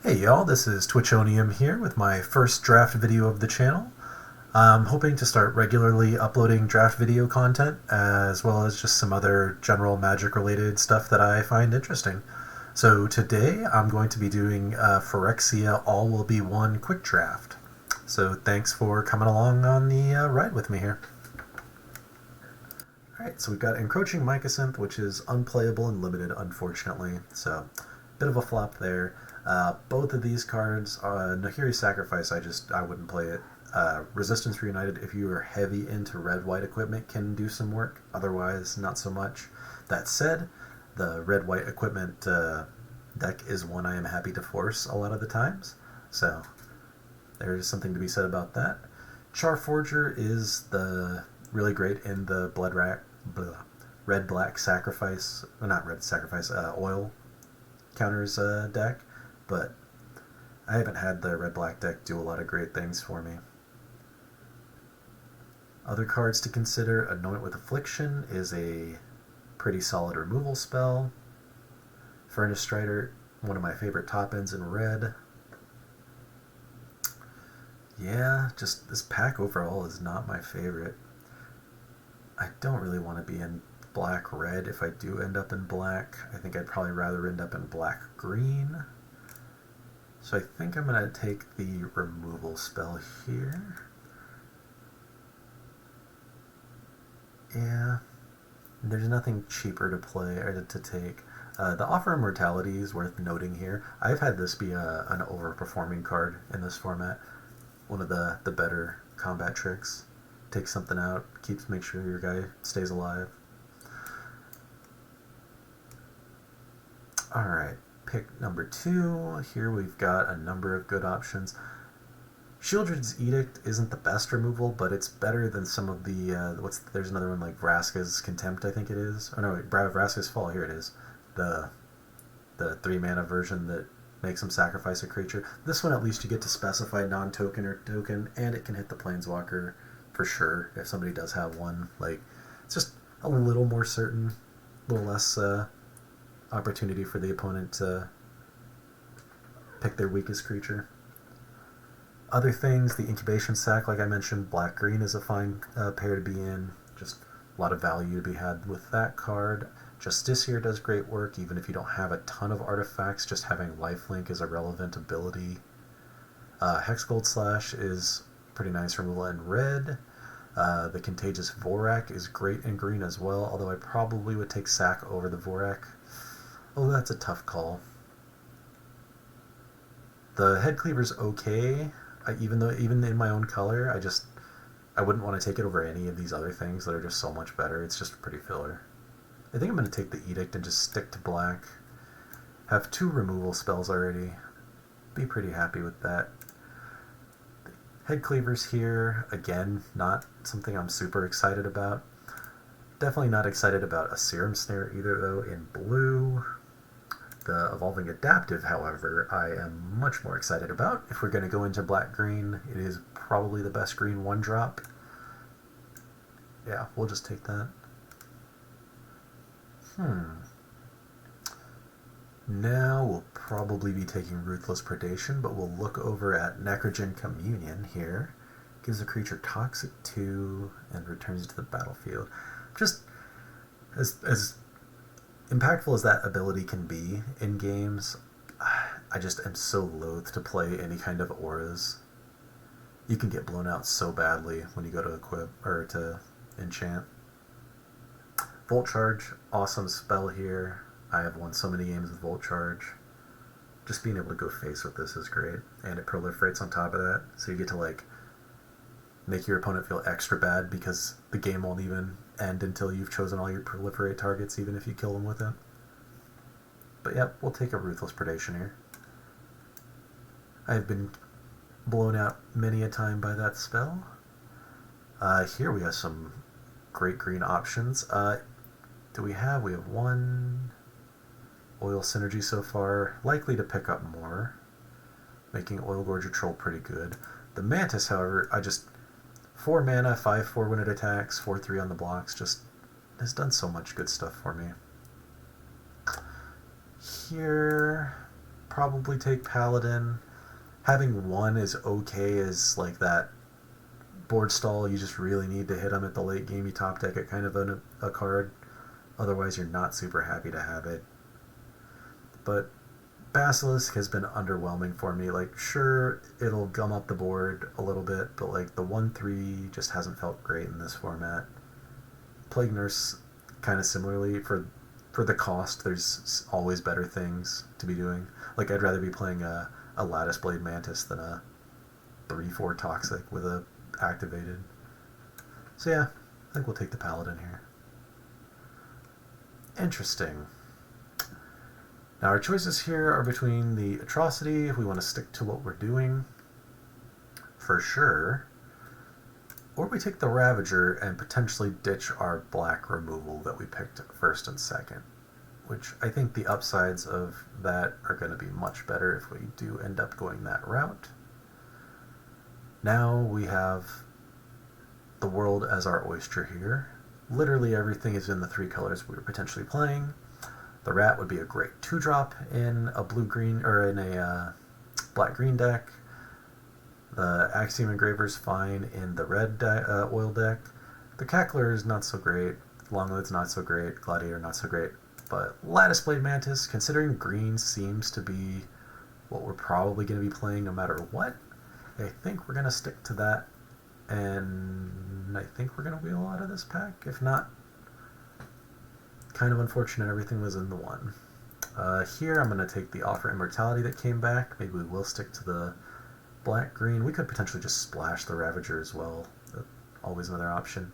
Hey y'all, this is Twitchonium here with my first draft video of the channel. I'm hoping to start regularly uploading draft video content as well as just some other general magic related stuff that I find interesting. So today I'm going to be doing Phyrexia All Will Be One quick draft. So thanks for coming along on the ride with me here. Alright, so we've got Encroaching Mycosynth, which is unplayable and limited, unfortunately. So, bit of a flop there. Both of these cards, Nahiri Sacrifice, I wouldn't play it. Resistance Reunited, if you are heavy into red-white equipment, can do some work. Otherwise, not so much. That said, the red-white equipment deck is one I am happy to force a lot of the times. So, there's something to be said about that. Charforger is the really great in the red-black sacrifice, well, not red sacrifice, oil counters deck, but I haven't had the red-black deck do a lot of great things for me. Other cards to consider: Anoint with Affliction is a pretty solid removal spell. Furnace Strider, one of my favorite top ends in red. Yeah, just this pack overall is not my favorite. I don't really want to be in black-red if I do end up in black. I think I'd probably rather end up in black-green. So I think I'm going to take the removal spell here. Yeah, there's nothing cheaper to play or to take. The Offer Immortality is worth noting here. I've had this be an overperforming card in this format. One of the better combat tricks. Takes something out, make sure your guy stays alive. Alright, pick number 2. Here we've got a number of good options. Shieldred's Edict isn't the best removal, but it's better than some of the, there's another one like Vraska's Contempt, I think it is. Oh no, wait, Vraska's Fall, here it is. The 3 mana version that makes him sacrifice a creature. This one at least you get to specify non-token or token, and it can hit the Planeswalker for sure if somebody does have one. Like, it's just a little more certain, a little less opportunity for the opponent to pick their weakest creature. Other things, the Incubation Sac, like I mentioned, black-green is a fine pair to be in. Just a lot of value to be had with that card. Justiciar does great work, even if you don't have a ton of artifacts. Just having lifelink is a relevant ability. Hexgold Slash is pretty nice removal in red. The Contagious Vorak is great in green as well, although I probably would take Sac over the Vorak. Oh, that's a tough call. The Head Cleaver's okay, even in my own color, I wouldn't want to take it over any of these other things that are just so much better. It's just pretty filler. I think I'm going to take the Edict and just stick to black. Have 2 removal spells already. Be pretty happy with that. Head Cleavers here, again, not something I'm super excited about. Definitely not excited about a Serum Snare either, though, in blue. The Evolving Adaptive, however, I am much more excited about. If we're going to go into black-green, it is probably the best green 1-drop. Yeah, we'll just take that. Now we'll probably be taking Ruthless Predation, but we'll look over at Necrogen Communion here. Gives a creature Toxic 2 and returns to the battlefield. Just as impactful as that ability can be in games, I just am so loath to play any kind of auras. You can get blown out so badly when you go to equip or to enchant. Volt Charge, awesome spell here. I have won so many games with Volt Charge. Just being able to go face with this is great, and it proliferates on top of that, so you get to like make your opponent feel extra bad because the game won't even end until you've chosen all your proliferate targets, even if you kill them with it. But yep, we'll take a Ruthless Predation here. I've been blown out many a time by that spell. Here we have some great green options. We have 1 Oil Synergy so far, likely to pick up more, making Oil Gorger Troll pretty good. The Mantis, however, 4 mana, 5/4 when it attacks, 4/3 on the blocks, just has done so much good stuff for me. Here, probably take Paladin. Having one is okay as like that board stall. You just really need to hit them at the late game. You top deck it kind of a card. Otherwise, you're not super happy to have it. But Basilisk has been underwhelming for me. Like, sure, it'll gum up the board a little bit, but like the 1/3 just hasn't felt great in this format. Plague Nurse, kind of similarly, for the cost, there's always better things to be doing. Like, I'd rather be playing a Lattice Blade Mantis than a 3/4 Toxic with a activated. So yeah, I think we'll take the Paladin here. Interesting. Now our choices here are between the Atrocity, if we want to stick to what we're doing, for sure, or we take the Ravager and potentially ditch our black removal that we picked first and second, which I think the upsides of that are going to be much better if we do end up going that route. Now we have the world as our oyster here. Literally everything is in the 3 colors we were potentially playing. The Rat would be a great 2-drop in a blue-green, or in a black-green deck. The Axiom Engraver's fine in the red oil deck. The Cackler is not so great. Longlid's not so great. Gladiator not so great. But Lattice Blade Mantis, considering green seems to be what we're probably going to be playing no matter what, I think we're going to stick to that. And I think we're going to wheel out of this pack. If not, kind of unfortunate everything was in the one. Here I'm going to take the Offer Immortality that came back. Maybe we will stick to the black-green. We could potentially just splash the Ravager as well. Always another option.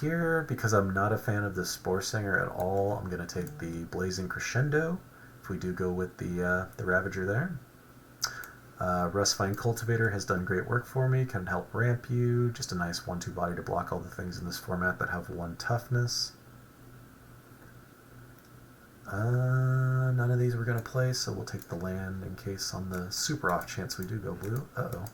Here, because I'm not a fan of the Spore Singer at all, I'm going to take the Blazing Crescendo, if we do go with the Ravager there. Rustvine Cultivator has done great work for me, can help ramp you, just a nice 1/2 body to block all the things in this format that have 1 toughness. None of these we're going to play, so we'll take the land in case on the super off chance we do go blue. Uh-oh.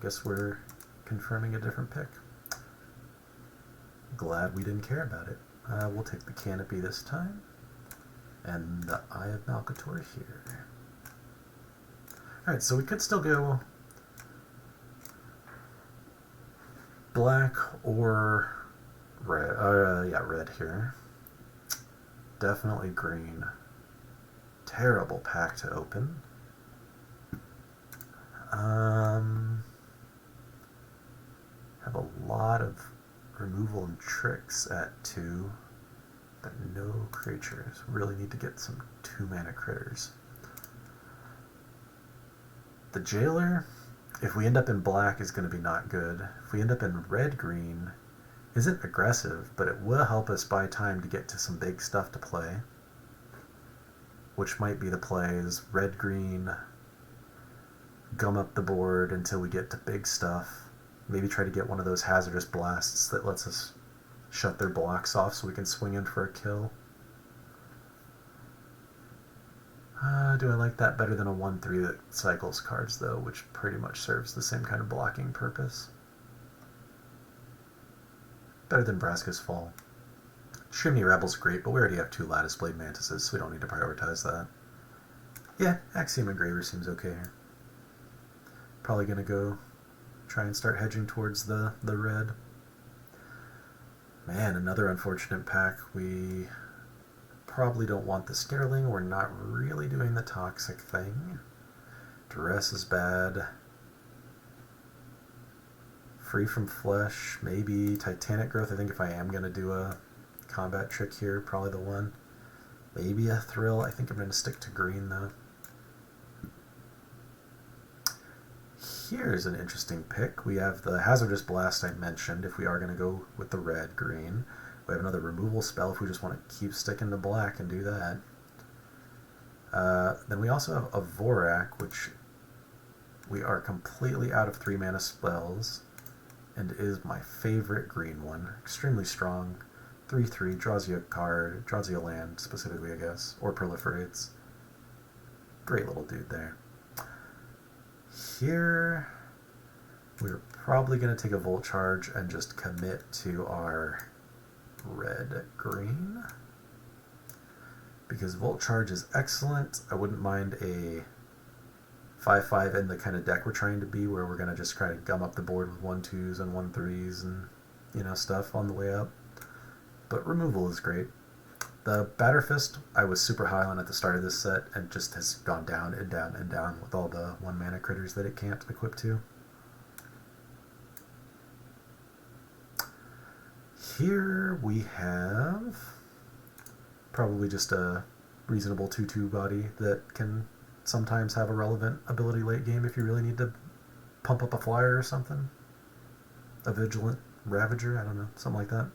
Guess we're confirming a different pick. Glad we didn't care about it. We'll take the Canopy this time, and the Eye of Malcator here. Alright, so we could still go black or red. Yeah, red here. Definitely green. Terrible pack to open. Have a lot of removal and tricks at 2, but no creatures. Really need to get some 2-mana critters. The Jailer, if we end up in black, is going to be not good. If we end up in red-green, isn't aggressive, but it will help us buy time to get to some big stuff to play. Which might be the plays. Red-green, gum up the board until we get to big stuff. Maybe try to get one of those hazardous blasts that lets us shut their blocks off so we can swing in for a kill. Do I like that better than a 1/3 that cycles cards, though, which pretty much serves the same kind of blocking purpose. Better than Vraska's Fall. Chimney Rebel's great, but we already have 2 Lattice Blade Mantises, so we don't need to prioritize that. Yeah, Axiom Engraver seems okay here. Probably going to go try and start hedging towards the red. Man, another unfortunate pack. We probably don't want the Skitterling. We're not really doing the Toxic thing. Duress is bad. Free from Flesh, maybe Titanic Growth. I think if I am going to do a combat trick here, probably the one. Maybe a Thrill. I think I'm going to stick to green, though. Here's an interesting pick. We have the Hazardous Blast I mentioned, if we are going to go with the red-green. We have another removal spell if we just want to keep sticking to black and do that. Then we also have a Vorak, which we are completely out of 3-mana spells, and is my favorite green one. Extremely strong. 3/3, draws you a card, draws you a land, specifically, I guess, or proliferates. Great little dude there. Here, we're probably going to take a Volt Charge and just commit to our red-green. because Volt Charge is excellent. I wouldn't mind a 5/5 in the kind of deck we're trying to be, where we're going to just try to gum up the board with 1/2s and 1/3s and, you know, stuff on the way up. But removal is great. The Batter Fist I was super high on at the start of this set and just has gone down and down and down with all the 1 mana critters that it can't equip to. Here we have probably just a reasonable 2/2 body that can sometimes have a relevant ability late game if you really need to pump up a flyer or something. A Vigilant Ravager, I don't know, something like that.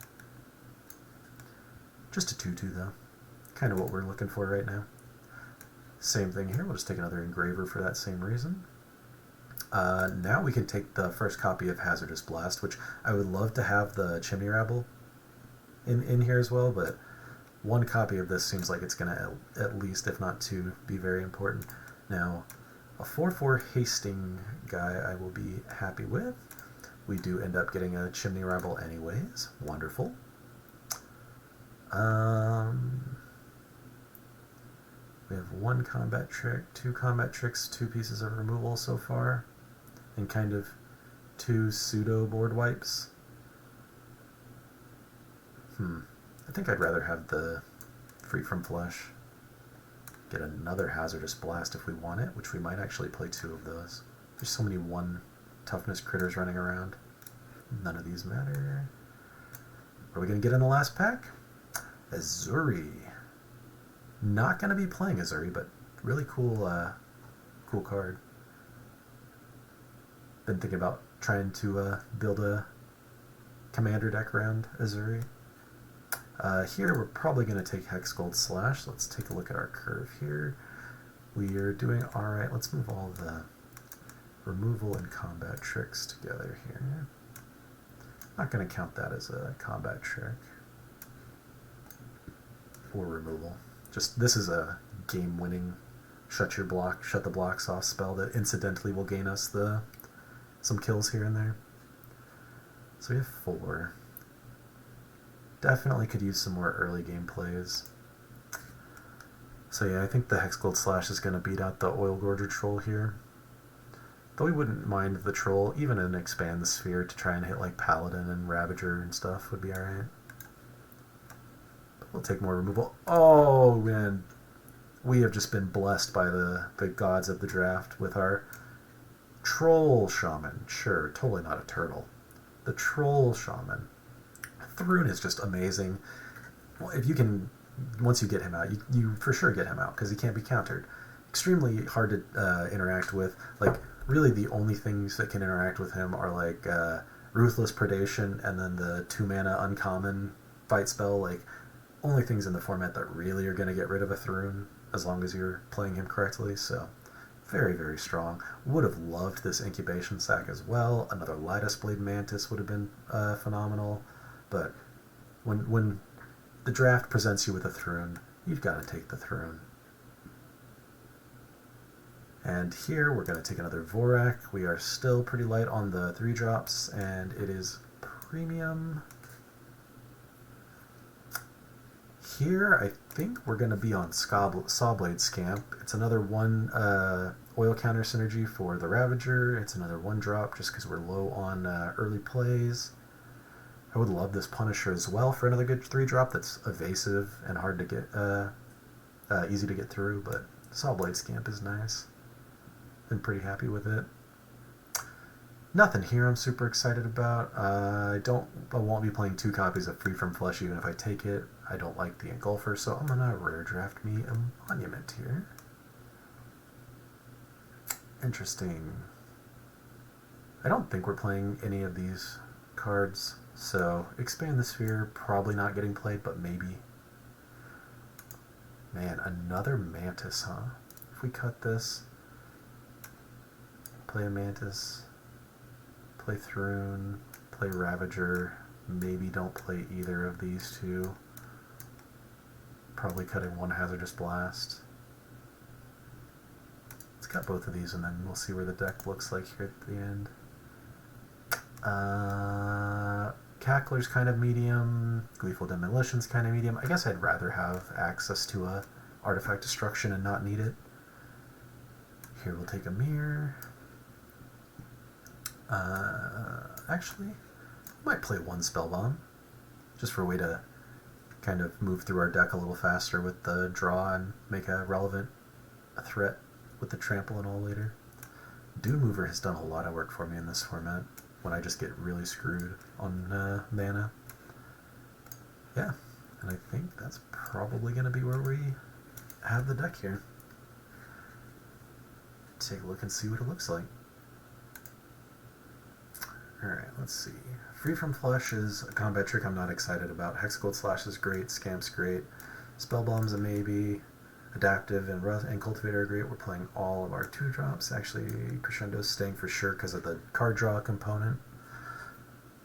Just a 2/2 though. Kind of what we're looking for right now. Same thing here, we'll just take another Engraver for that same reason. Now we can take the first copy of Hazardous Blast, which I would love to have the Chimney Rabble in here as well, but 1 copy of this seems like it's going to at least, if not 2, be very important. Now, a 4/4 Hasting guy I will be happy with. We do end up getting a Chimney Rabble anyways. Wonderful. We have 1 combat trick, 2 combat tricks, 2 pieces of removal so far, and kind of 2 pseudo board wipes. I think I'd rather have the Free from Flesh. Get another Hazardous Blast if we want it, which we might actually play 2 of those. There's so many 1 toughness critters running around. None of these matter. What are we going to get in the last pack? Azuri. Not going to be playing Azuri, but really cool, cool card. Been thinking about trying to build a commander deck around Azuri. Here we're probably going to take Hexgold Slash. Let's take a look at our curve here. We are doing alright. Let's move all the removal and combat tricks together here. Not going to count that as a combat trick or removal. Just this is a game-winning shut the blocks off spell that incidentally will gain us some kills here and there. So we have 4. Definitely could use some more early game plays. So yeah, I think the Hexgold Slash is going to beat out the Oil Gorger Troll here. Though we wouldn't mind the Troll, even an Expand the Sphere to try and hit like Paladin and Ravager and stuff would be alright. We'll take more removal. Oh man, we have just been blessed by the gods of the draft with our Troll Shaman. Sure, totally not a turtle. The Troll Shaman. Thrune is just amazing. Well, if you can, once you get him out, you for sure get him out because he can't be countered. Extremely hard to interact with. Like, really the only things that can interact with him are like Ruthless Predation and then the 2 mana uncommon fight spell. Like, only things in the format that really are going to get rid of a Thrune as long as you're playing him correctly. So, very, very strong. Would have loved this Incubation Sac as well. Another Lightus Blade Mantis would have been phenomenal. But when the draft presents you with a Thrune, you've got to take the Thrune. And here we're going to take another Vorak. We are still pretty light on the 3-drops, and it is premium. Here, I think we're going to be on Sawblade Scamp. It's another 1 oil counter synergy for the Ravager. It's another 1-drop just because we're low on early plays. I would love this Punisher as well for another good 3-drop that's evasive and hard to get, easy to get through, but Sawblade Scamp is nice. Been pretty happy with it. Nothing here I'm super excited about. I won't be playing 2 copies of Free from Flesh even if I take it. I don't like the Engulfer, so I'm gonna rare draft me a Monument here. Interesting. I don't think we're playing any of these cards, so Expand the Sphere, probably not getting played, but maybe. Man, another Mantis, huh? If we cut this, play a Mantis, play Thrune, play Ravager, maybe don't play either of these 2. Probably cutting 1 Hazardous Blast. Let's cut both of these and then we'll see where the deck looks like here at the end. Cackler's kind of medium, Gleeful Demolition's kind of medium. I guess I'd rather have access to a artifact destruction and not need it. Here we'll take a mirror. Actually, I might play one spell bomb, just for a way to kind of move through our deck a little faster with the draw and make a relevant threat with the trample and all later. Dune Mover has done a lot of work for me in this format when I just get really screwed on mana. Yeah, and I think that's probably going to be where we have the deck here. Take a look and see what it looks like. Alright, let's see. Free from Flush is a combat trick I'm not excited about. Hexgold Slash is great, Scamp's great, Spell Bomb's a maybe, Adaptive and Cultivator are great. We're playing all of our 2-drops. Actually, Crescendo's staying for sure because of the card draw component.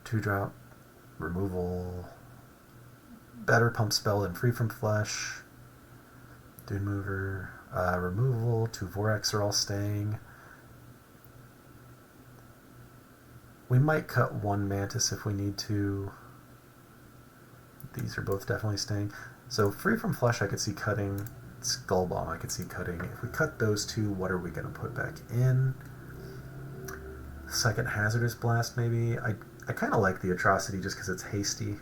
2-drop, removal, better pump spell than Free from Flesh. Dune Mover, removal, 2 Vorax are all staying. We might cut 1 Mantis if we need to. These are both definitely staying. So Free from Flesh I could see cutting. Skull Bomb I could see cutting. If we cut those 2, what are we going to put back in? Second Hazardous Blast maybe. I kind of like the Atrocity just because it's hasty.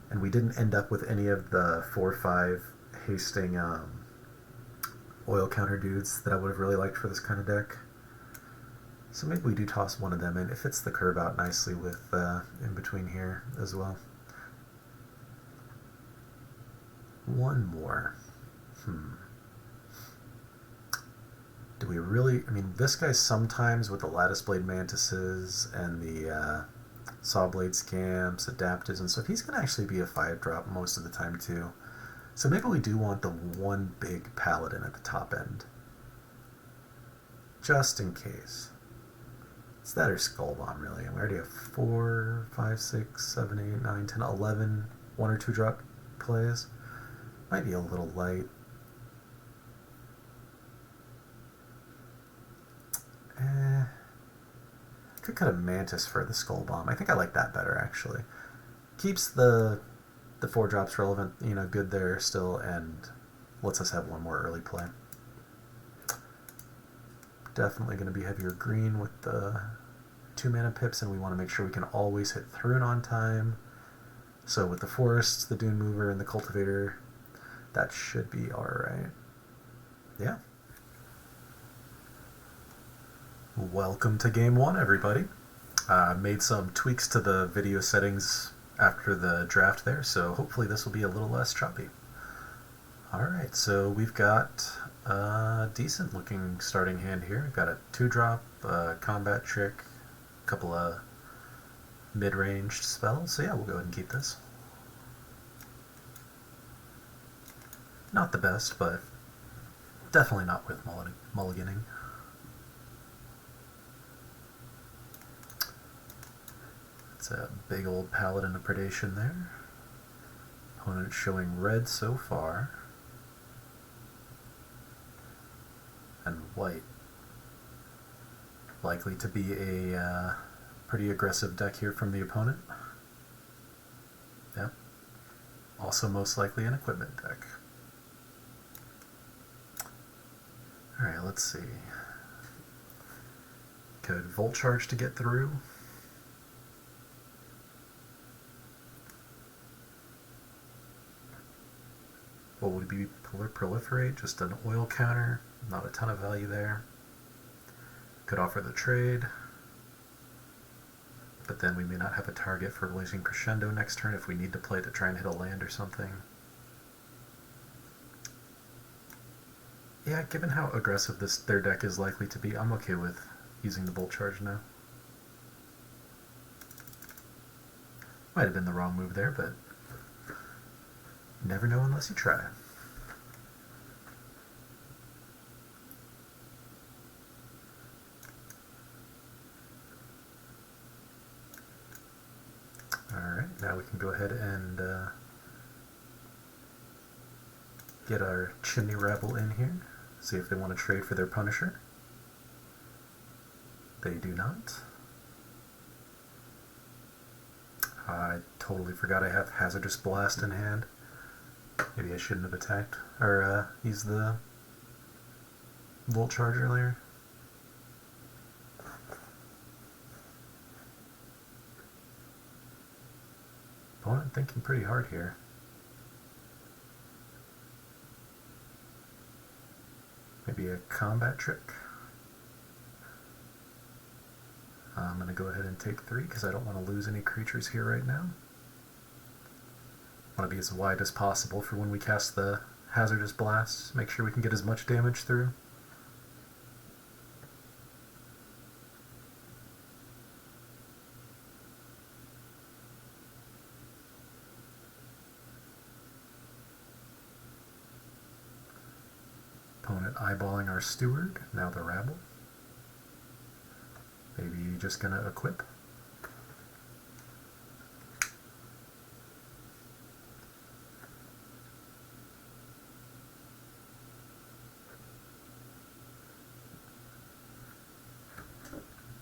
And we didn't end up with any of the 4-5 hasting oil counter dudes that I would have really liked for this kind of deck. So maybe we do toss one of them in. It fits the curve out nicely with in between here as well. One more. Do we really... I mean, this guy sometimes with the Lattice Blade Mantises and the Sawblade Scamps, Adaptives and stuff, he's going to actually be a 5-drop most of the time too. So maybe we do want the one big Paladin at the top end. Just in case. It's that or Skull Bomb, really. And we already have 4, 5, 6, 7, 8, 9, 10, 11 1- or 2-drop plays. Might be a little light. Could cut a Mantis for the Skull Bomb. I think I like that better, actually. Keeps the 4 drops relevant, you know, good there still, and lets us have one more early play. Definitely going to be heavier green with the 2 mana pips, and we want to make sure we can always hit Thrune on time. So with the Forests, the Dune Mover, and the Cultivator, that should be alright. Yeah. Welcome to Game 1, everybody. Made some tweaks to the video settings after the draft there, so hopefully this will be a little less choppy. Alright, so we've got a decent looking starting hand here. We've got a 2-drop, combat trick, a couple of mid-ranged spells, so yeah, we'll go ahead and keep this. Not the best, but definitely not with mulliganing. It's a big old Paladin of Predation there. Opponent showing red so far. And white. Likely to be a pretty aggressive deck here from the opponent. Yep. Also most likely an equipment deck. Alright, let's see. Could Volt Charge to get through. What would be Proliferate? Just an oil counter. Not a ton of value there. Could offer the trade. But then we may not have a target for Blazing Crescendo next turn if we need to play to try and hit a land or something. Yeah, given how aggressive their deck is likely to be, I'm okay with using the Bolt Charge now. Might have been the wrong move there, but never know unless you try. Alright, now we can go ahead and get our Chimney Rabble in here. See if they want to trade for their Punisher. They do not. I totally forgot I have Hazardous Blast in hand. Maybe I shouldn't have attacked, or used the Volt Charge earlier. Opponent thinking pretty hard here. Maybe a combat trick. I'm going to go ahead and take 3 because I don't want to lose any creatures here right now. I want to be as wide as possible for when we cast the Hazardous Blast. Make sure we can get as much damage through. Opponent eyeballing our Steward, now the Rabble. Maybe just gonna equip.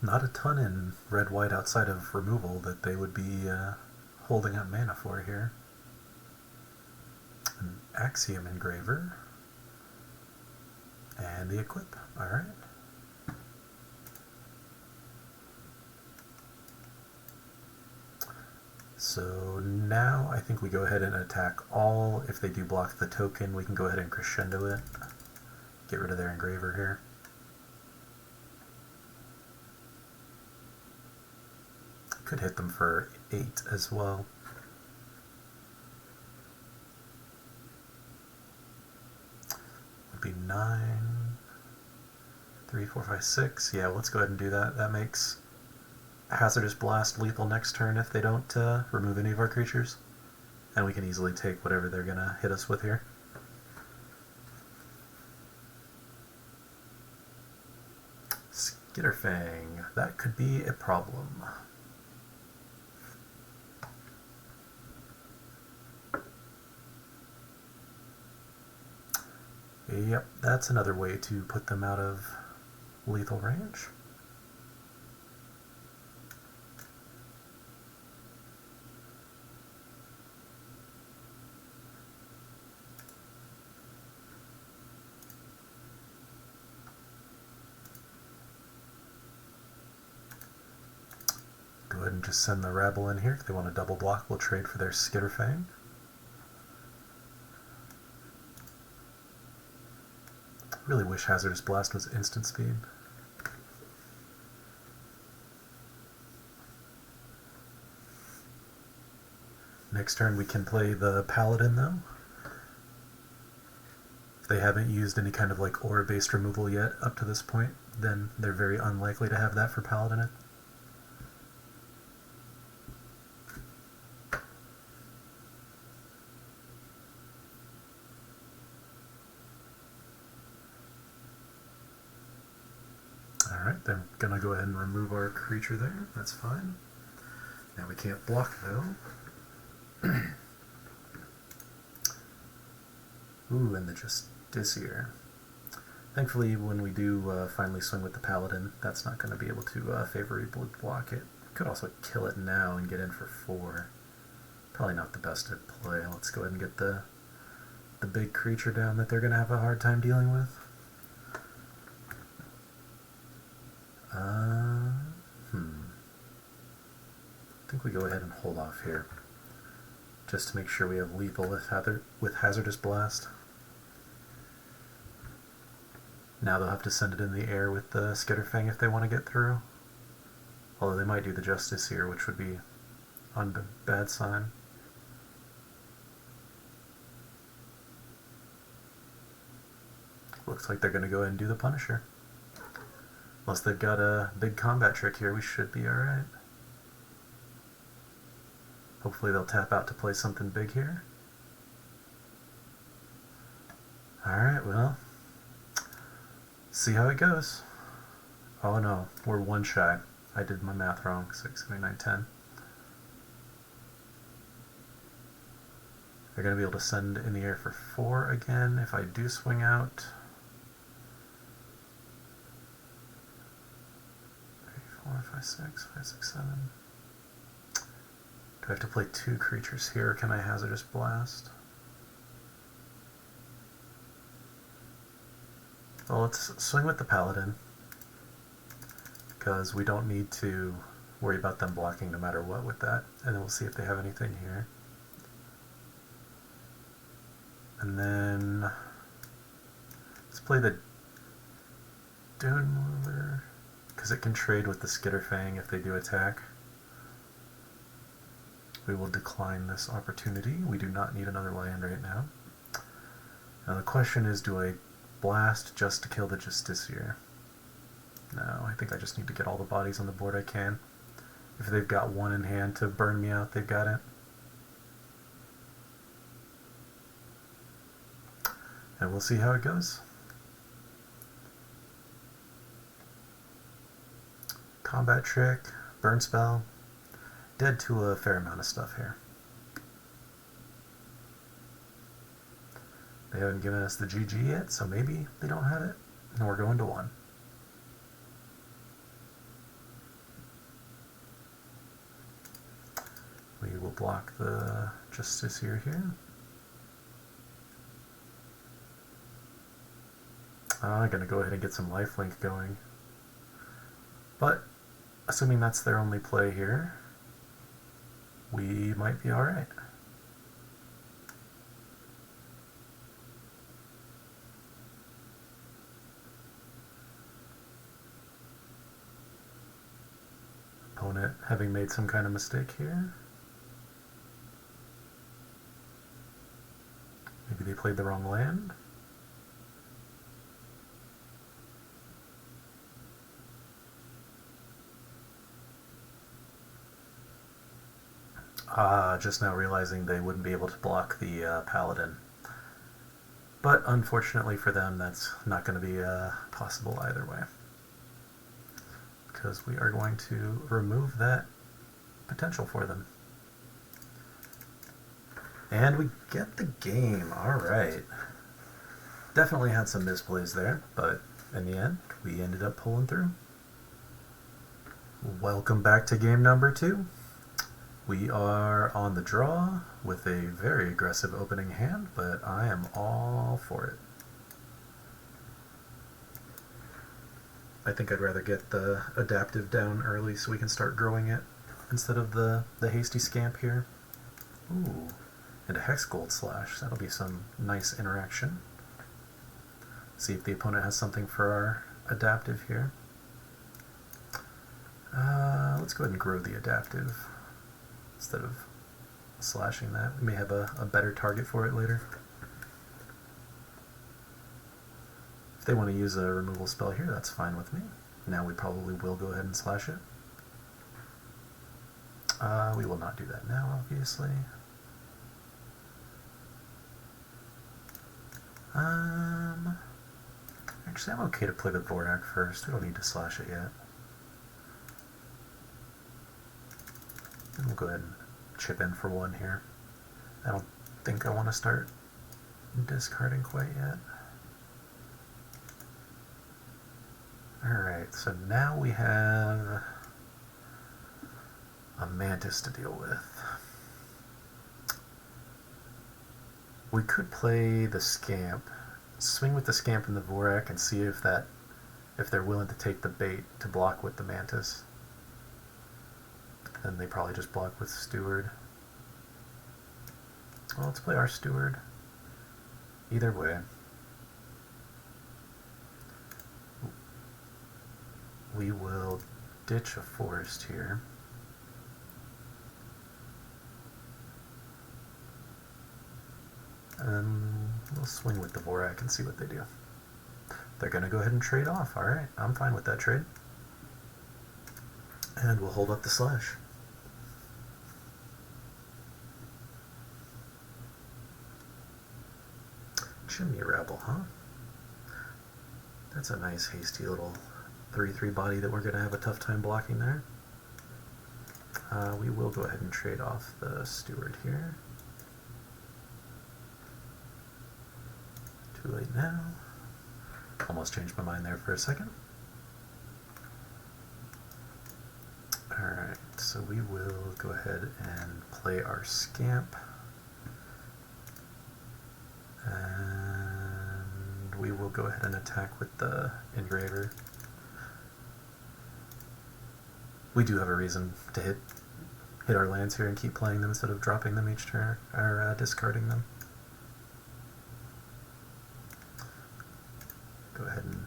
Not a ton in red-white outside of removal that they would be holding up mana for here. An Axiom Engraver. And the equip. Alright. So now I think we go ahead and attack all. If they do block the token, we can go ahead and crescendo it. Get rid of their engraver here. Could hit them for 8 as well. Would be 9, 3, 4, 5, 6. Yeah, let's go ahead and do that. That makes Hazardous Blast lethal next turn if they don't remove any of our creatures. And we can easily take whatever they're going to hit us with here. Skitterfang. That could be a problem. Yep, that's another way to put them out of lethal range. Go ahead and just send the Rabble in here. If they want to double block, we'll trade for their Skitterfang. Really wish Hazardous Blast was instant speed. Next turn we can play the Paladin though. If they haven't used any kind of like aura-based removal yet up to this point, then they're very unlikely to have that for Paladin. Alright, they're going to go ahead and remove our creature there. That's fine. Now we can't block though. Ooh, and the Justiciar. Thankfully, when we do finally swing with the Paladin, that's not going to be able to favorably block it. Could also kill it now and get in for 4. Probably not the best at play. Let's go ahead and get the big creature down that they're going to have a hard time dealing with. I think we go ahead and hold off here, just to make sure we have lethal with Hazardous Blast. Now they'll have to send it in the air with the Skitterfang if they want to get through. Although they might do the Justiciar, which would be a bad sign. Looks like they're going to go ahead and do the Punisher. Unless they've got a big combat trick here, we should be alright. Hopefully they'll tap out to play something big here. Alright, well, see how it goes. Oh no, we're 1 shy. I did my math wrong. 6, 7, 8, 9, 10. They're going to be able to send in the air for 4 again if I do swing out. 3, 4, 5, 6, 5, 6, 7. Do I have to play 2 creatures here, or can I Hazardous Blast? Well, let's swing with the Paladin, because we don't need to worry about them blocking no matter what with that. And then we'll see if they have anything here. And then let's play the Dune Mover, because it can trade with the Skitterfang if they do attack. We will decline this opportunity. We do not need another land right now. Now the question is, do I blast just to kill the Justiciar? No, I think I just need to get all the bodies on the board I can. If they've got one in hand to burn me out, they've got it. And we'll see how it goes. Combat Trick, Burn Spell, dead to a fair amount of stuff here. They haven't given us the GG yet, so maybe they don't have it. And we're going to 1. We will block the Justiciar here. I'm going to go ahead and get some lifelink going. But, assuming that's their only play here, we might be alright. Opponent having made some kind of mistake here. Maybe they played the wrong land. Just now realizing they wouldn't be able to block the Paladin. But unfortunately for them, that's not going to be possible either way. Because we are going to remove that potential for them. And we get the game. Alright. Definitely had some misplays there, but in the end, we ended up pulling through. Welcome back to game number 2. We are on the draw with a very aggressive opening hand, but I am all for it. I think I'd rather get the adaptive down early so we can start growing it instead of the hasty scamp here. Ooh, and a Hex Gold Slash. That'll be some nice interaction. See if the opponent has something for our adaptive here. Let's go ahead and grow the adaptive instead of slashing that. We may have a better target for it later. If they want to use a removal spell here, that's fine with me. Now we probably will go ahead and slash it. We will not do that now, obviously. Actually, I'm okay to play the Vorak first. We don't need to slash it yet. And we'll go ahead and chip in for 1 here. I don't think I want to start discarding quite yet. Alright, so now we have a Mantis to deal with. We could play the Scamp, swing with the Scamp and the Vorak and see if they're willing to take the bait to block with the Mantis. Then they probably just block with Steward. Well, let's play our Steward. Either way. We will ditch a forest here. And we'll swing with the Vorak and see what they do. They're going to go ahead and trade off. Alright, I'm fine with that trade. And we'll hold up the slash. Chimney Rebel, huh? That's a nice hasty little 3/3 body that we're going to have a tough time blocking there. We will go ahead and trade off the Steward here. Too late now. Almost changed my mind there for a second. Alright, so we will go ahead and play our Scamp. And we will go ahead and attack with the Engraver. We do have a reason to hit our lands here and keep playing them instead of dropping them each turn, or discarding them. Go ahead and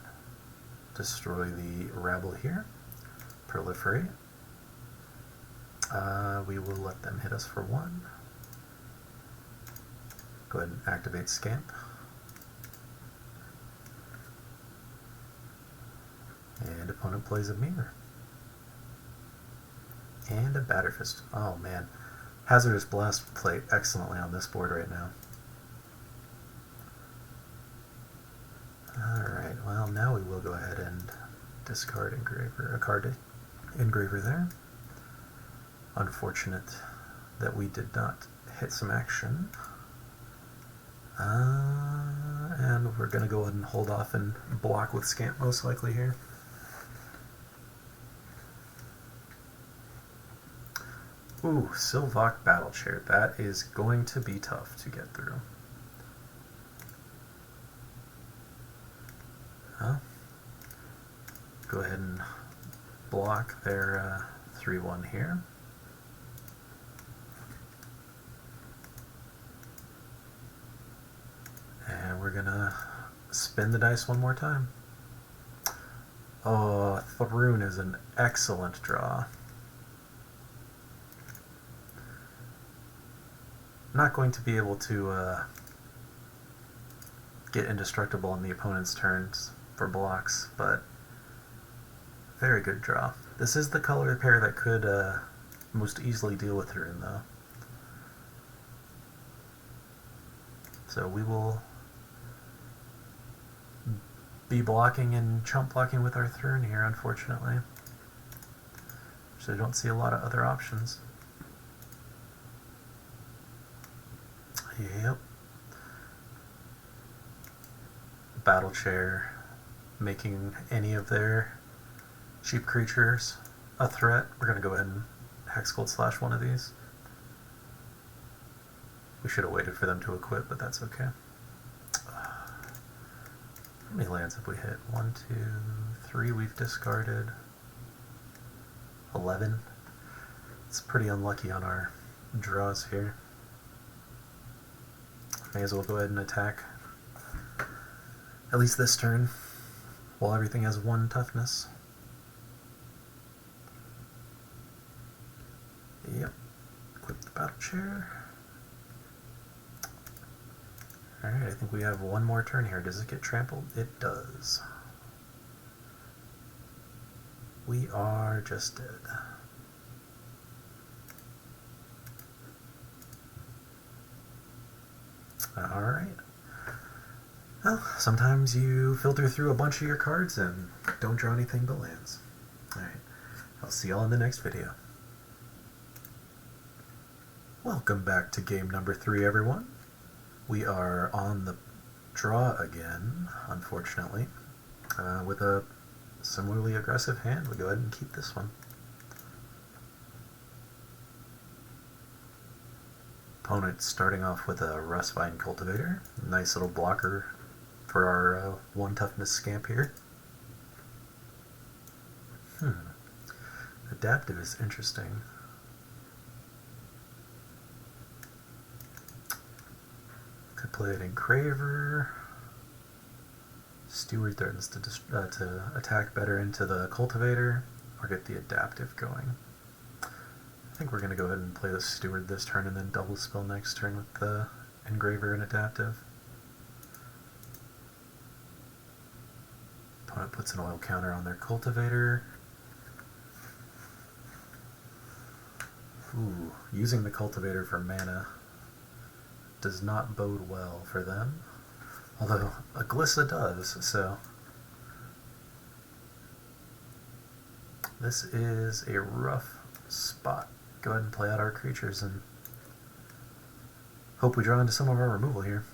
destroy the Rabble here. Proliferate. We will let them hit us for 1. Go ahead and activate Scamp. And opponent plays a Mirror. And a Batterfist. Oh man. Hazardous Blast play excellently on this board right now. Alright, well now we will go ahead and discard Engraver, a card Engraver there. Unfortunate that we did not hit some action. And we're going to go ahead and hold off and block with Scamp most likely here. Ooh, Sylvok Battle Chair. That is going to be tough to get through. Go ahead and block their 3/1 here. And we're gonna spin the dice one more time. Oh, Thrun is an excellent draw. Not going to be able to get indestructible on the opponent's turns for blocks, but very good draw. This is the color pair that could most easily deal with Thrun, though. So we will be blocking and chump blocking with our Thrun here, unfortunately. So I don't see a lot of other options. Yep. Battle Chair making any of their cheap creatures a threat. We're going to go ahead and Hexgold slash one of these. We should have waited for them to equip, but that's okay. How many lands have we hit? 1, 2, 3 we've discarded. 11. It's pretty unlucky on our draws here. May as well go ahead and attack at least this turn while everything has 1 toughness. Yep. Equip the Battle Chair. Alright, I think we have 1 more turn here. Does it get trampled? It does. We are just dead. Alright. Well, sometimes you filter through a bunch of your cards and don't draw anything but lands. Alright, I'll see y'all in the next video. Welcome back to game number 3, everyone. We are on the draw again, unfortunately, with a similarly aggressive hand. We'll go ahead and keep this one. Opponent starting off with a Rustvine Cultivator. Nice little blocker for our 1 toughness Scamp here. Adaptive is interesting. Could play an Engraver. Steward threatens to attack better into the Cultivator, or get the Adaptive going. I think we're going to go ahead and play the Steward this turn and then double spell next turn with the Engraver and Adaptive. Opponent puts an oil counter on their Cultivator. Ooh, using the Cultivator for mana does not bode well for them. Although a Glissa does, so this is a rough spot. Go ahead and play out our creatures and hope we draw into some of our removal here.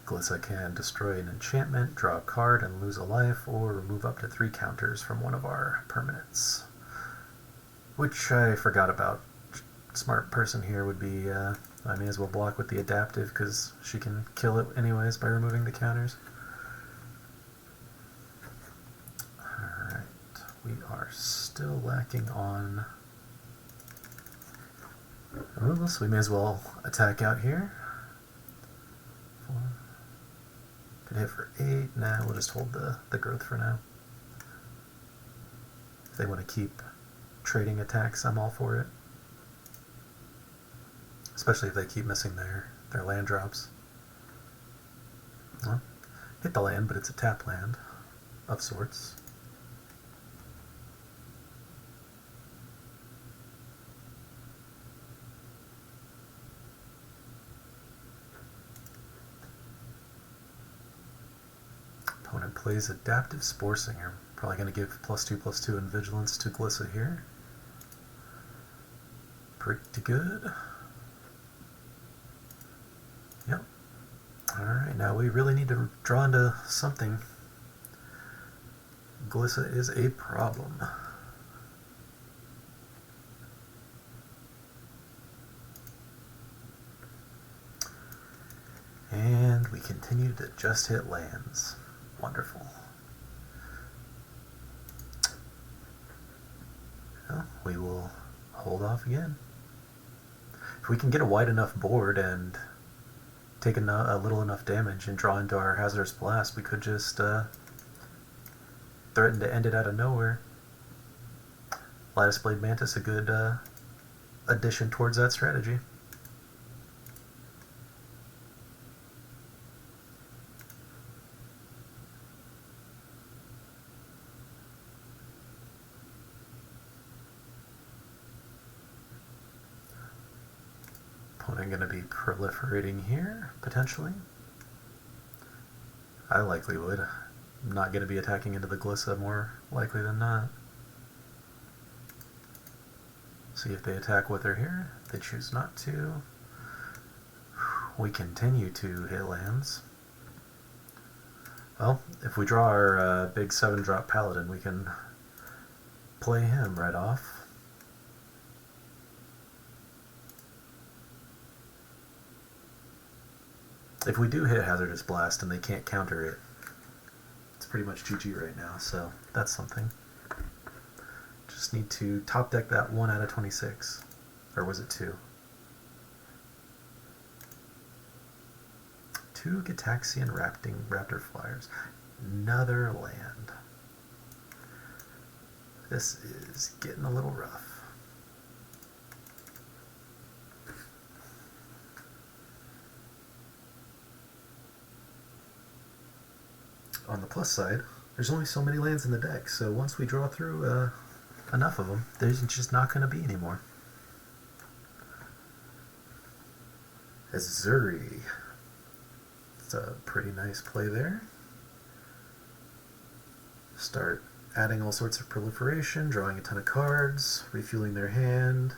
Glissa can destroy an enchantment, draw a card, and lose a life, or remove up to 3 counters from one of our permanents. Which I forgot about smart person here would be, I may as well block with the adaptive because she can kill it anyways by removing the counters. Alright, we are still lacking on removal, so we may as well attack out here. 4. Could hit for 8. Nah, we'll just hold the growth for now. If they want to keep trading attacks, I'm all for it. Especially if they keep missing their land drops. Well, hit the land, but it's a tap land of sorts. Opponent plays Adaptive Spore Singer. Probably going to give +2/+2 in Vigilance to Glissa here. Pretty good. Yep. Alright, now we really need to draw into something. Glissa is a problem. And we continue to just hit lands. Wonderful. Well, we will hold off again. If we can get a wide enough board and take a little enough damage and draw into our Hazardous Blast, we could just threaten to end it out of nowhere. Lattice Blade Mantis, a good addition towards that strategy. Opponent going to be proliferating here, potentially. I likely would. I'm not going to be attacking into the Glissa, more likely than not. See if they attack with her here. They choose not to. We continue to hit lands. Well, if we draw our big 7-drop Paladin, we can play him right off. If we do hit Hazardous Blast and they can't counter it, it's pretty much GG right now, so that's something. Just need to top deck that 1 out of 26. Or was it 2? 2 Gitaxian Raptor Flyers. Another land. This is getting a little rough. On the plus side, there's only so many lands in the deck, so once we draw through enough of them, there's just not going to be any more. Azuri. It's a pretty nice play there. Start adding all sorts of proliferation, drawing a ton of cards, refueling their hand.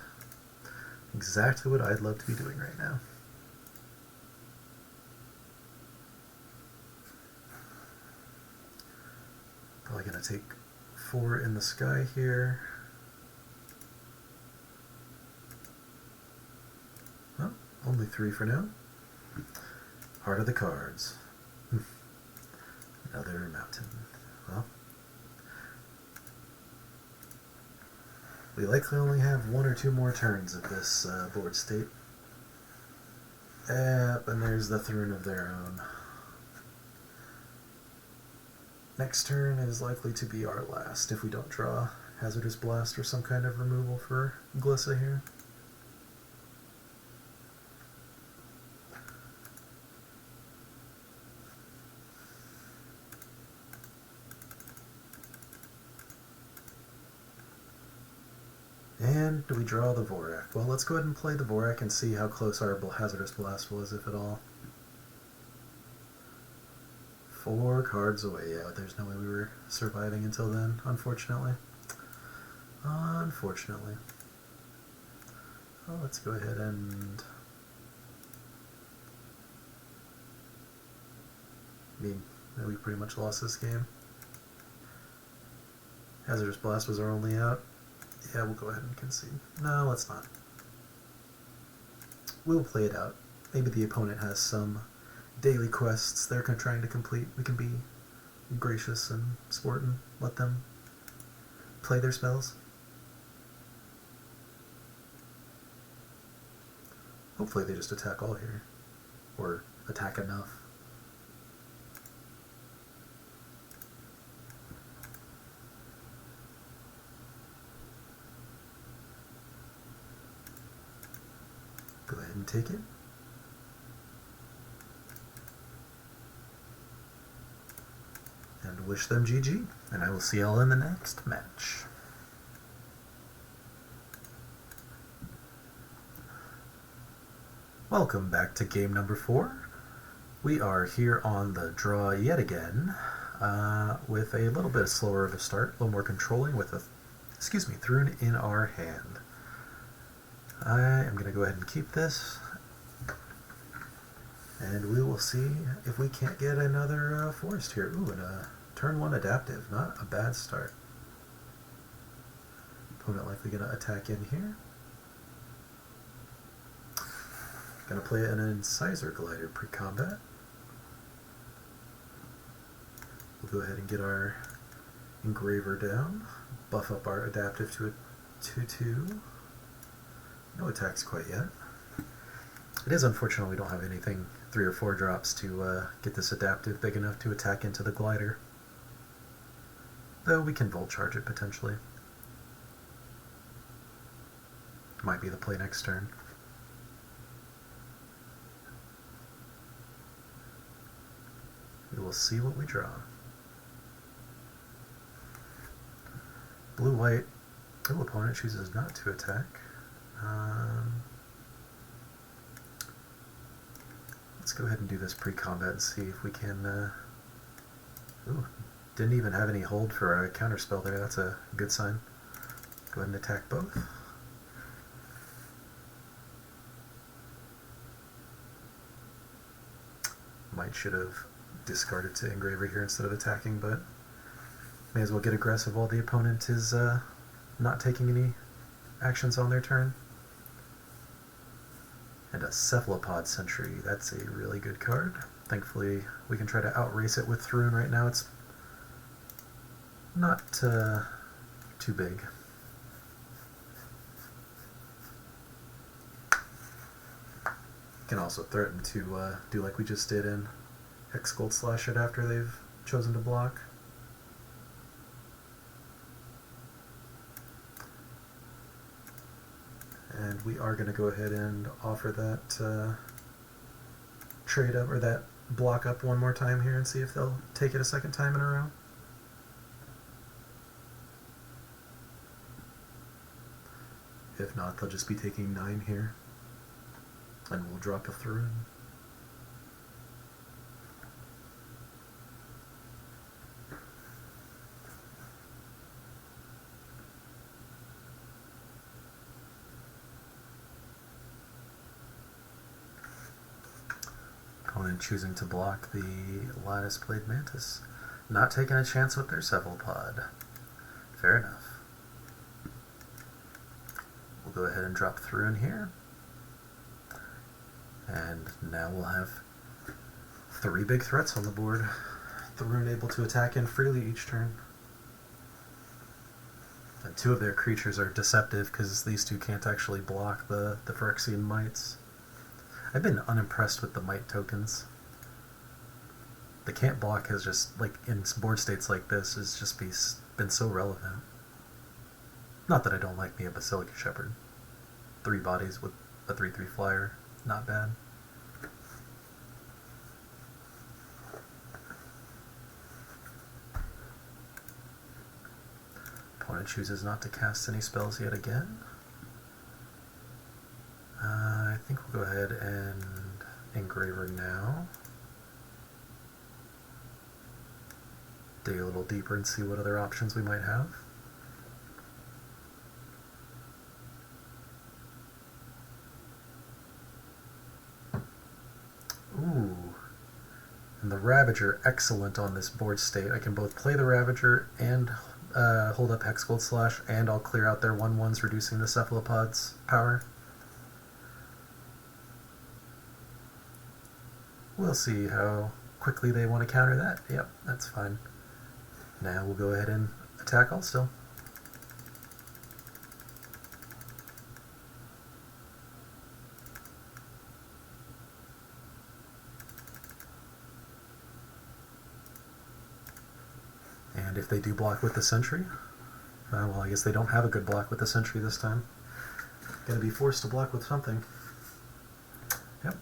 Exactly what I'd love to be doing right now. Probably going to take 4 in the sky here. Well, only 3 for now. Heart of the cards. Another mountain. Well, we likely only have 1 or 2 more turns of this board state. Yep, and there's the Throne of their own. Next turn is likely to be our last if we don't draw Hazardous Blast or some kind of removal for Glissa here. And do we draw the Vorak? Well, let's go ahead and play the Vorak and see how close our Hazardous Blast was, if at all. 4 cards away. Yeah, there's no way we were surviving until then, unfortunately. Unfortunately. Well, let's go ahead and... I mean, we pretty much lost this game. Hazardous Blast was our only out. Yeah, we'll go ahead and concede. No, let's not. we'll play it out. Maybe the opponent has some daily quests they're trying to complete. We can be gracious and sport and let them play their spells. Hopefully they just attack all here. Or attack enough. Go ahead and take it. And wish them GG. And I will see y'all in the next match. Welcome back to game number 4. We are here on the draw yet again, with a little bit slower of a start, a little more controlling with a, Thrune in our hand. I am going to go ahead and keep this, and we will see if we can't get another forest here. Ooh, and a turn 1 adaptive, not a bad start. Opponent likely going to attack in here. Going to play an Incisor Glider pre-combat. We'll go ahead and get our Engraver down, buff up our adaptive to a 2/2. No attacks quite yet. It is unfortunate we don't have anything 3 or 4 drops to get this adaptive big enough to attack into the glider. Though we can Volt Charge it potentially. Might be the play next turn. We will see what we draw. Blue-white. Oh, opponent chooses not to attack. Let's go ahead and do this pre-combat and see if we can... Ooh, didn't even have any hold for a counterspell there. That's a good sign. Go ahead and attack both. Should have discarded to Engraver here instead of attacking, but may as well get aggressive while the opponent is not taking any actions on their turn. And a Cephalopod Sentry, that's a really good card. Thankfully we can try to outrace it with Thrune right now. It's not too big. Can also threaten to do like we just did and Hexgold Slash it after they've chosen to block. And we are going to go ahead and offer that trade up, or that block up one more time here and see if they'll take it a second time in a row. If not, they'll just be taking 9 here. And we'll drop a Thrune. Opponent choosing to block the Lattice Blade Mantis. Not taking a chance with their Cephalopod. Fair enough. We'll go ahead and drop Thrune here. And now we'll have 3 big threats on the board. Thrune able to attack in freely each turn. And 2 of their creatures are deceptive because these 2 can't actually block the Phyrexian Mites. I've been unimpressed with the Mite tokens. The can't block has just, like, in board states like this, has just been so relevant. Not that I don't like me a Basilica Shepherd. 3 bodies with a 3/3 flyer. Not bad. Opponent chooses not to cast any spells yet again. I think we'll go ahead and Engraver now. Dig a little deeper and see what other options we might have. Ooh. And the Ravager, excellent on this board state. I can both play the Ravager and hold up Hexgold Slash, and I'll clear out their 1/1s, reducing the Cephalopod's power. We'll see how quickly they want to counter that. Yep, that's fine. Now we'll go ahead and attack also. And if they do block with the Sentry, well, I guess they don't have a good block with the Sentry this time. Gonna be forced to block with something. Yep.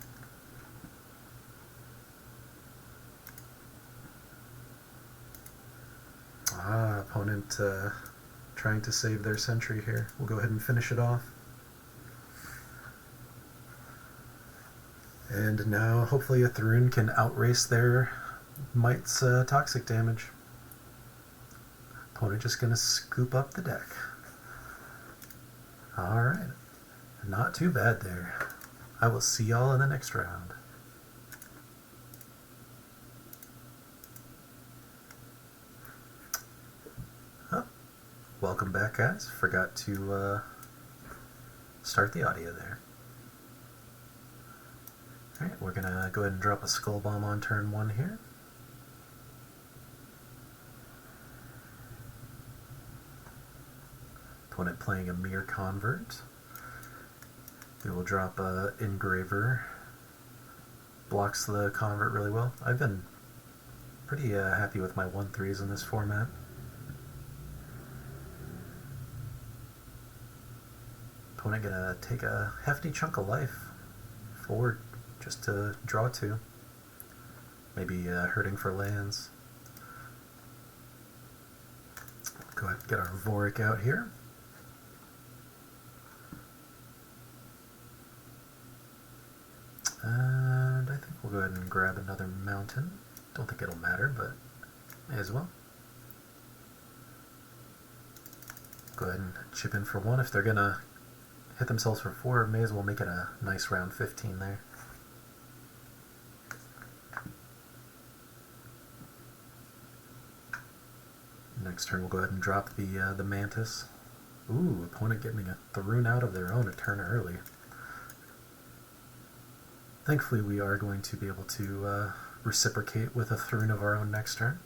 Opponent trying to save their Sentry here. We'll go ahead and finish it off. And now hopefully a Thrun can outrace their Might's toxic damage. Opponent just gonna scoop up the deck. Alright. Not too bad there. I will see y'all in the next round. Oh, welcome back, guys. Forgot to start the audio there. Alright, we're gonna go ahead and drop a Skull Bomb on turn 1 here. Opponent playing a Mere Convert. We will drop a Engraver. Blocks the Convert really well. I've been pretty happy with my 1/3s in this format. Opponent gonna take a hefty chunk of life forward just to draw 2. Maybe hurting for lands. Go ahead and get our Vorik out here. And I think we'll go ahead and grab another mountain. Don't think it'll matter, but may as well. Go ahead and chip in for 1. If they're gonna hit themselves for 4, may as well make it a nice round 15 there. Next turn we'll go ahead and drop the Mantis. Ooh, opponent getting a Thrun out of their own a turn early. Thankfully we are going to be able to reciprocate with a Thrun of our own next turn.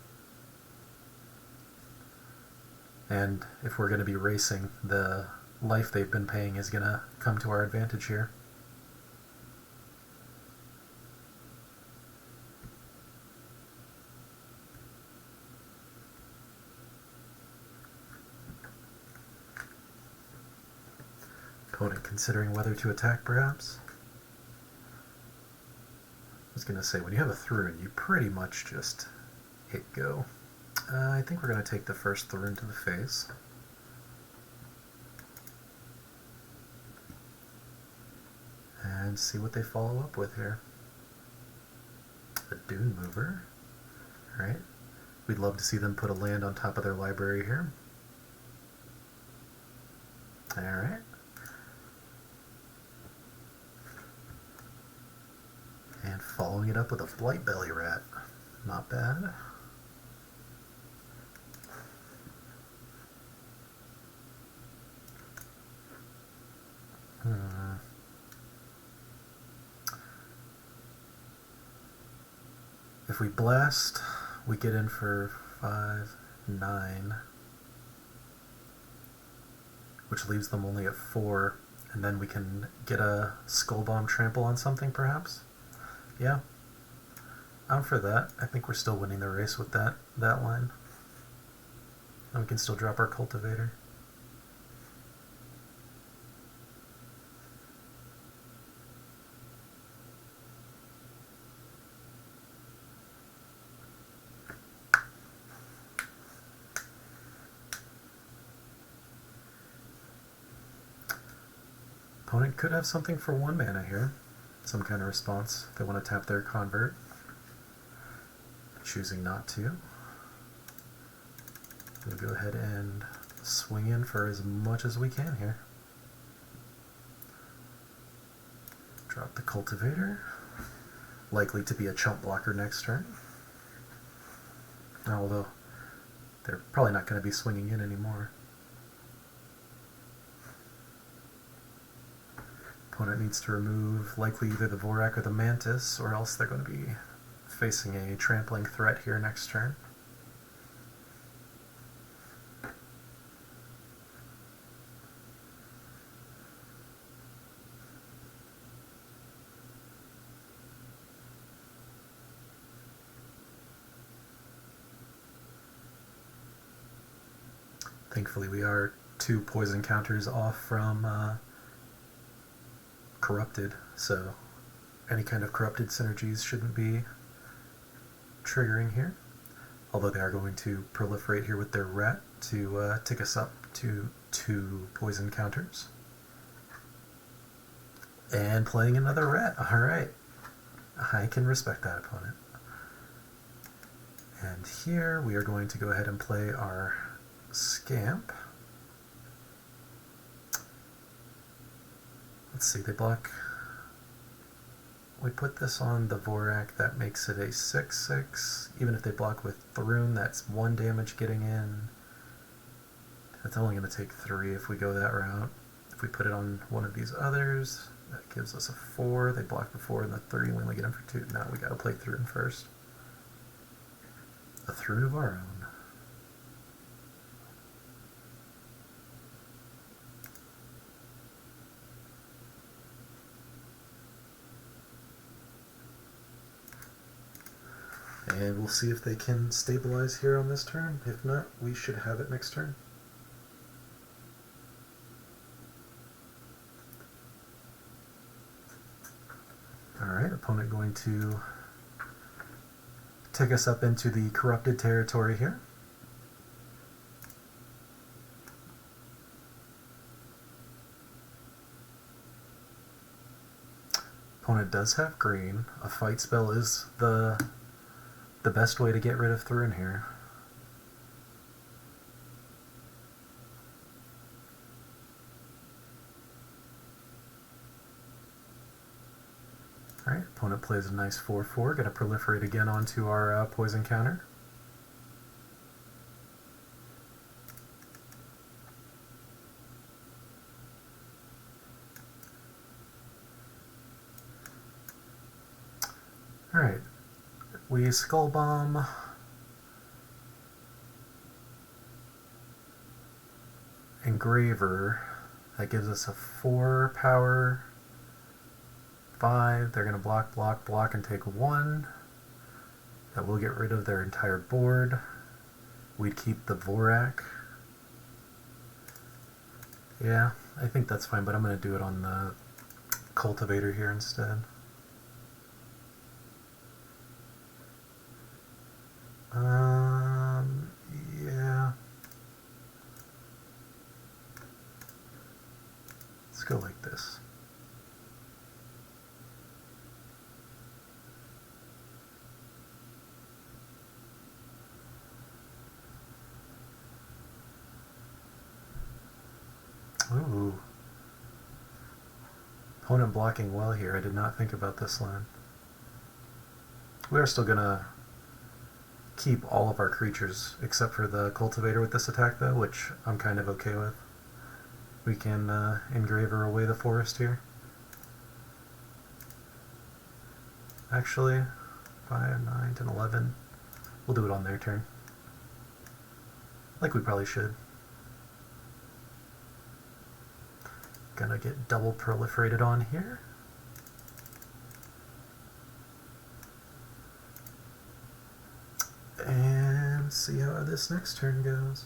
And if we're going to be racing, the life they've been paying is going to come to our advantage here. Opponent considering whether to attack, perhaps. I was going to say, when you have a Thrun, you pretty much just hit go. I think we're going to take the first Thrun to the face. And see what they follow up with here. A Dune Mover. Alright. We'd love to see them put a land on top of their library here. Alright. And following it up with a Blightbelly Rat. Not bad. If we blast, we get in for 5, 9, which leaves them only at 4, and then we can get a Skull Bomb trample on something, perhaps? Yeah, I'm for that. I think we're still winning the race with that line. And we can still drop our Cultivator. Opponent could have something for 1 mana here. Some kind of response. They want to tap their Convert. Choosing not to. We'll go ahead and swing in for as much as we can here. Drop the Cultivator. Likely to be a chump blocker next turn. Although, they're probably not going to be swinging in anymore. Opponent needs to remove likely either the Vorak or the Mantis, or else they're going to be facing a trampling threat here next turn. Thankfully we are 2 poison counters off from corrupted, so any kind of corrupted synergies shouldn't be triggering here, although they are going to proliferate here with their rat to tick us up to 2 poison counters. And playing another rat. Alright, I can respect that, opponent. And here we are going to go ahead and play our Scamp. Let's see, they block. We put this on the Vorak, that makes it a 6/6. Even if they block with Thrune, that's 1 damage getting in. That's only going to take 3 if we go that route. If we put it on one of these others, that gives us a 4. They block the 4 and the 3, we only get them for 2. Now we got to play Thrune first. A Thrune of our own. And we'll see if they can stabilize here on this turn. If not, we should have it next turn. Alright, opponent going to take us up into the corrupted territory here. Opponent does have green. A fight spell is the best way to get rid of Thrune here. Alright, opponent plays a nice 4/4, gonna proliferate again onto our poison counter. Alright, we Skull Bomb. Engraver. That gives us a 4 power. 5. They're going to block, block, block, and take 1. That will get rid of their entire board. We'd keep the Vorak. Yeah, I think that's fine, but I'm going to do it on the Cultivator here instead. Yeah. Let's go like this. Ooh. Opponent blocking well here. I did not think about this line. We are still going to keep all of our creatures except for the Cultivator with this attack though, which I'm kind of okay with. We can Engraver away the forest here. Actually, 5, 9, 10, 11. We'll do it on their turn. Like we probably should. Gonna get double proliferated on here. And see how this next turn goes.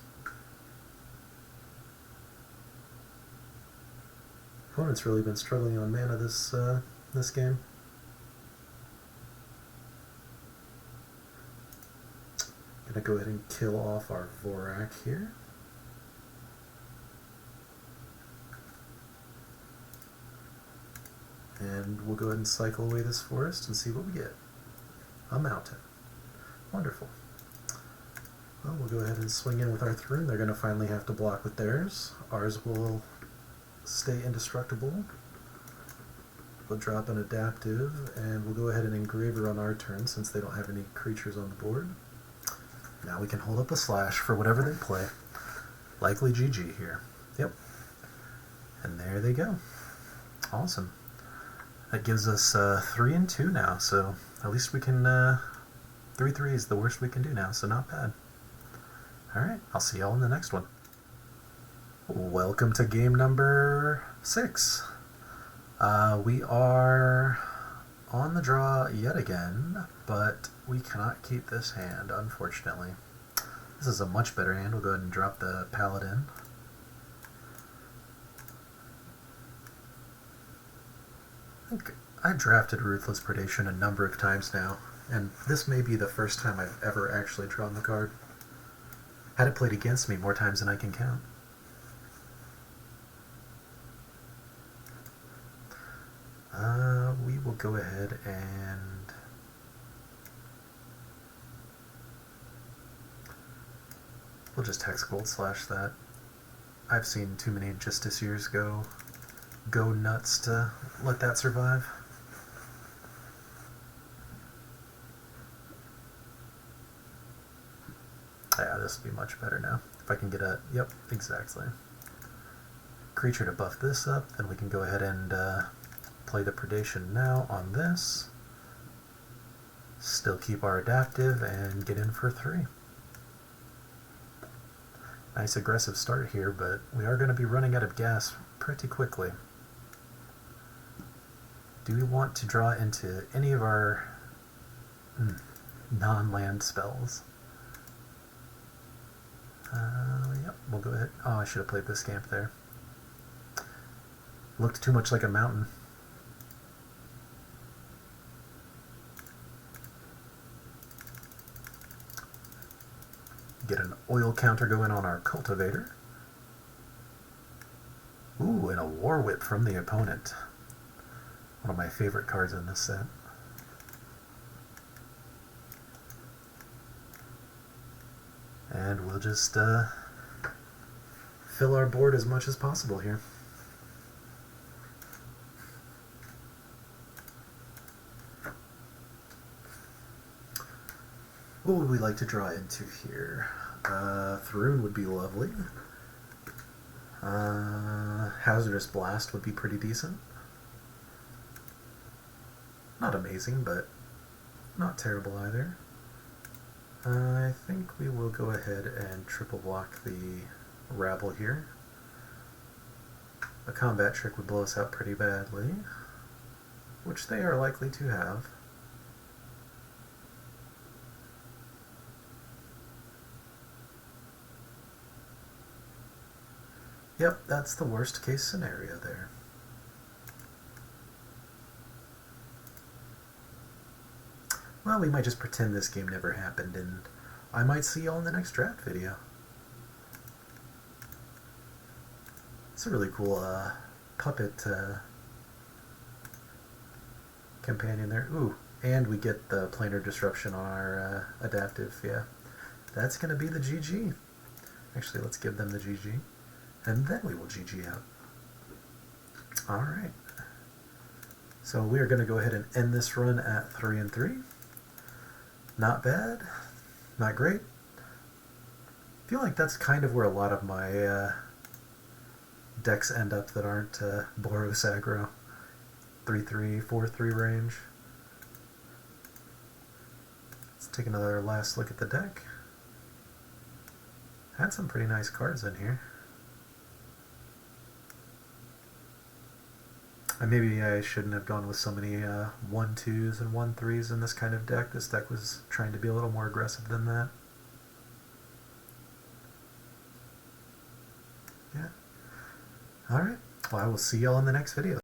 Opponent's really been struggling on mana this game. Gonna go ahead and kill off our Vorak here. And we'll go ahead and cycle away this forest and see what we get. A mountain. Wonderful. Well, we'll go ahead and swing in with our Thrune. They're going to finally have to block with theirs. Ours will stay indestructible. We'll drop an Adaptive, and we'll go ahead and Engraver on our turn since they don't have any creatures on the board. Now we can hold up a Slash for whatever they play. Likely GG here. Yep. And there they go. Awesome. That gives us 3 and 2 now, so at least we can 3-3 is the worst we can do now, so not bad. Alright, I'll see y'all in the next one. Welcome to game number 6. We are on the draw yet again, but we cannot keep this hand, unfortunately. This is a much better hand. We'll go ahead and drop the Paladin. I think I drafted Ruthless Predation a number of times now, and this may be the first time I've ever actually drawn the card. Had it played against me more times than I can count. We will go ahead and we'll just Hex Gold slash that. I've seen too many Justiciars go nuts to let that survive. Yeah, this will be much better now. If I can get a, yep, exactly. Creature to buff this up, then we can go ahead and play the Predation now on this. Still keep our adaptive and get in for 3. Nice aggressive start here, but we are going to be running out of gas pretty quickly. Do we want to draw into any of our non-land spells? Yep, we'll go ahead. Oh, I should have played this Scamp there. Looked too much like a mountain. Get an oil counter going on our Cultivator. Ooh, and a War Whip from the opponent. One of my favorite cards in this set. And we'll just fill our board as much as possible here. What would we like to draw into here? Thrune would be lovely. Hazardous Blast would be pretty decent. Not amazing, but not terrible either. I think we will go ahead and triple block the Rabble here. A combat trick would blow us out pretty badly, which they are likely to have. Yep, that's the worst case scenario there. Well, we might just pretend this game never happened, and I might see y'all in the next draft video. It's a really cool puppet companion there. Ooh, and we get the planar disruption on our adaptive, yeah. That's going to be the GG. Actually, let's give them the GG, and then we will GG out. Alright. So we are going to go ahead and end this run at 3 and 3. Not bad, not great. I feel like that's kind of where a lot of my decks end up that aren't Boros aggro. 3-3, 4-3 range. Let's take another last look at the deck. Had some pretty nice cards in here. Maybe I shouldn't have gone with so many 1-2s and 1-3s in this kind of deck. This deck was trying to be a little more aggressive than that. Yeah. Alright. Well, I will see y'all in the next video.